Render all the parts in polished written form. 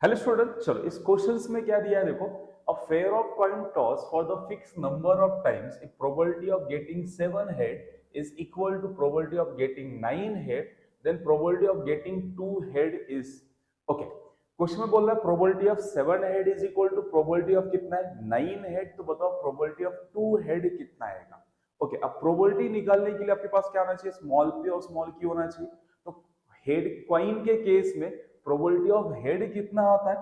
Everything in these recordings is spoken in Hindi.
हेलो स्टूडेंट, चलो इस क्वेश्चंस में क्या दिया है देखो। A fair of coin toss for the fix number of times if probability of getting 7 head is equal to probability of getting 9 head, then probability of getting 2 head is okay. Question में बोल रहा है probability of 7 head is equal to probability of कितना है 9 हेड, तो बताओ प्रोबेबिलिटी ऑफ 2 हेड कितना आएगा। ओके, अब प्रोबेबिलिटी निकालने के लिए आपके पास क्या होना चाहिए, स्मॉल p और स्मॉल q होना चाहिए। तो हेड क्वाइन के केस में प्रोबेबिलिटी ऑफ हेड कितना होता है,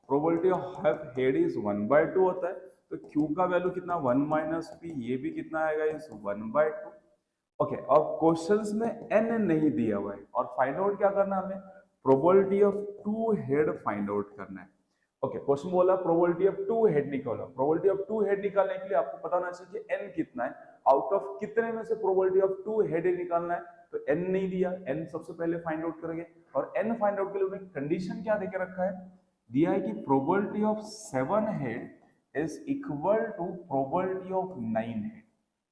प्रोबेबिलिटी ऑफ हेड इज 1/2 होता है। तो q का वैल्यू कितना 1 माइनस p, ये भी कितना आएगा इज 1/2। ओके, और क्वेश्चंस में n नहीं दिया हुआ है और फाइंड आउट क्या करना है हमें, probability of 2 head find out करना है। ओके, क्वेश्चन बोला प्रोबेबिलिटी ऑफ 2 हेड निकालो। प्रोबेबिलिटी ऑफ 2 हेड निकालने के लिए आपको पता होना चाहिए कि n कितना है, आउट ऑफ कितने में से प्रोबेबिलिटी ऑफ 2 हेड निकालना है। तो n नहीं दिया, n सबसे पहले फाइंड आउट करेंगे। और n फाइंड आउट के लिए उन्होंने कंडीशन क्या देके रखा है, दिया है कि probability of 7 head is equal to probability of 9 head.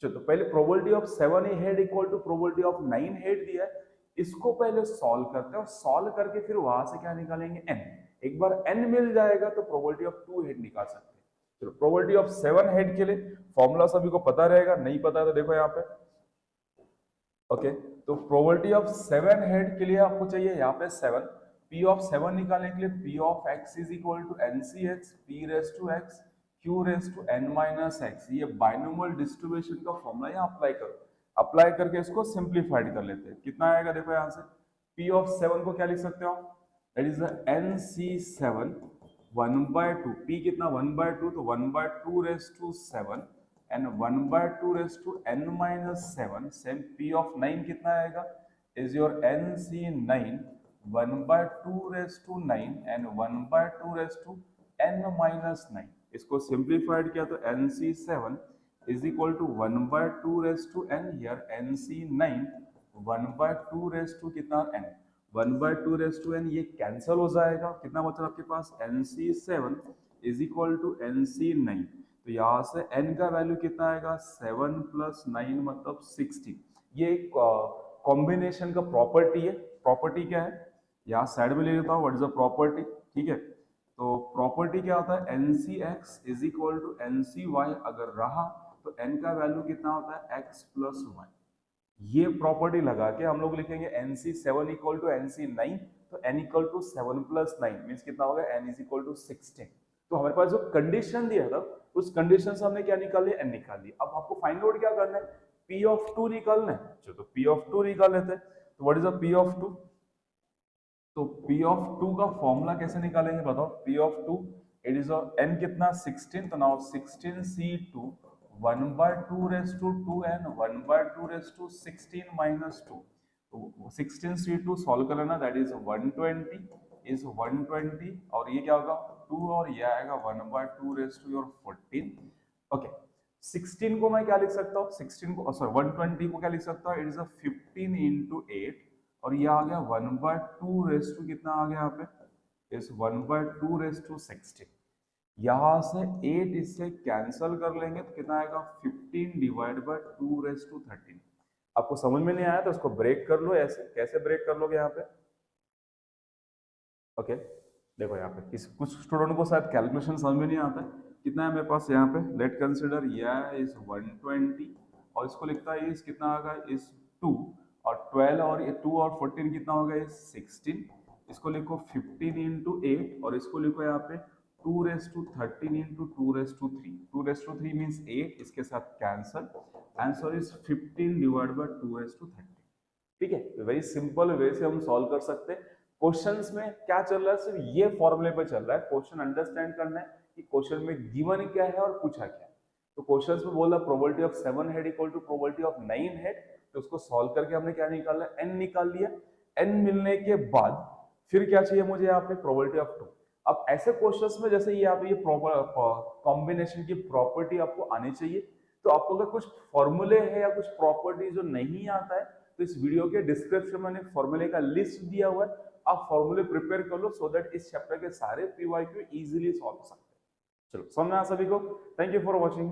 चलो, तो पहले probability of 7 head equal to probability of 9 head दिया है, इसको पहले सॉल्व करते हैं और सॉल्व करके फिर वहां से क्या निकालेंगे n। एक बार n मिल जाएगा तो प्रोबेबिलिटी ऑफ 2 हेड निकाल सकते हैं। चलो, प्रोबेबिलिटी ऑफ 7 हेड के लिए फॉर्मूला सभी को पता रहेगा, नहीं पता तो देखो यहाँ पे। ओके, तो प्रोबेबिलिटी ऑफ 7 हेड के लिए आपको चाहिए यहाँ पे 7। p ऑफ 7 निकालने के लिए p of x is equal to ncx p raise to x q raise to n minus x। ये बाइनोमियल डिस्ट्रीब्यूशन का फॉर्मूला यहाँ अप्लाई करो। अप्लाई करके इसको सिंप्लीफाइड कर लेते हैं। कितना आएगा देखो यहाँ से, p ऑफ 7 को क्या लिख सकते हो, दैट इज nc7 1/2। p कितना 1/2, तो 1/2 raise to 7 and 1/2 raised to n minus 7। same p of 9 कितना आएगा, is your nc9 1/2 raised to 9 and 1/2 raised to n minus 9। इसको सिंप्लीफाइड किया तो nc7 is equal to 1/2 raised to n, here nc9 1/2 raised to कितना n, 1/2 raised to n, ये कैंसिल हो जाएगा। कितना बचा आपके पास, nc7 is equal to nc9। तो यहाँ से n का वैल्यू कितना आएगा, 7 प्लस 9 मतलब 16। ये एक कॉम्बिनेशन का प्रॉपर्टी है। प्रॉपर्टी क्या है, यहाँ साइड में ले लेता हूँ, व्हाट इज द प्रॉपर्टी। ठीक है, तो प्रॉपर्टी क्या होता है, ncx is equal to ncy अगर रहा तो n का वैल्यू कितना होता है, x प्लस y। ये प्रॉपर्टी लगा के हम लोग लिखेंगे nc7 इक्वल टू nc9, तो n equal to 7 plus 9 means कितना होगा, n इज इक्वल टू 16। तो हमारे पास जो कंडीशन दिया था उस कंडीशन से हमने क्या निकाल लिया, n निकाल लिया। अब आपको फाइंड आउट क्या करना है, p ऑफ 2 निकालना है। तो p ऑफ 2 निकाल लेते हैं। तो what is the p of 2, तो p ऑफ 2 का फॉर्मूला कैसे निकालेंगे बताओ। p of 2 it is n कितना 16, तो now 16c2 1/2 raise to 2 and 1/2 raise to 16 minus 2। तो 16c2 सॉल्व कर लेना, दैट इज 120 इज 120 और ये क्या होगा 2 और ये आएगा 1/2 रेस टू योर 14। ओके, 16 को मैं क्या लिख सकता हूँ, 16 को सॉरी 120 को क्या लिख सकता हूँ, इट इज 15 इंटू 8 और ये आ गया 1/2 रेस टू कितना आ गया यहाँ पे, इस 1/2 रेस टू 16। यहाँ से 8 इससे कैंसल कर लेंगे तो कितना आएगा, 15 डिवाइड बाय 2 रेस टू 13। आपको समझ में नहीं आया तो इसको ब्रेक कर लो। ऐसे कैसे ब्रेक कर लोगे यहाँ पे, ओके देखो यहाँ पे कुछ स्टूडेंट को शायद कैलकुलेशन समझ में नहीं आता है। कितना है मेरे पास यहाँ पे, लेट कंसिडर यह इज 120 और इसको लिखता है इस कितना आ गया इस 2 और 12 और ये 2 और 14 कितना हो गया इस 16। इसको लिखो 15 इंटू 8 और इसको लिखो यहाँ पे 2 raise to 13 into 2 raise to 3। 2 raise to 3 means 8, इसके साथ cancel. Answer is 15 divide by 2 raise to 13। ठीक है, वेरी सिंपल वे से हम सॉल्व कर सकते हैं। क्वेश्चंस में क्या चल रहा है, सिर्फ ये फॉर्मूले पे चल रहा है। क्वेश्चन अंडरस्टैंड करना है कि क्वेश्चन में गिवन क्या है और पूछा क्या है। तो क्वेश्चंस में बोला probability of 7 head equal to probability of 9 head, तो उसको सॉल्व करके हमने क्या निकाला, n निकाल लिया। n मिलने के बाद फिर क्या चाहिए मुझे यहाँ पे, प्रोबेबिलिटी ऑफ 2। अब ऐसे क्वेश्चंस में जैसे ये आप ये कॉम्बिनेशन की प्रॉपर्टी आपको आनी चाहिए। तो आपको अगर कुछ फॉर्मूले है या कुछ प्रॉपर्टी जो नहीं आता है तो इस वीडियो के डिस्क्रिप्शन में एक फॉर्मूले का लिस्ट दिया हुआ है, आप फॉर्मूले प्रिपेयर कर लो सो दैट इस चैप्टर के सारे पीवाईक्यू इजीली सॉल्व हो सकते हैं। चलो समझ में आया सभी को, थैंक यू फॉर वॉचिंग।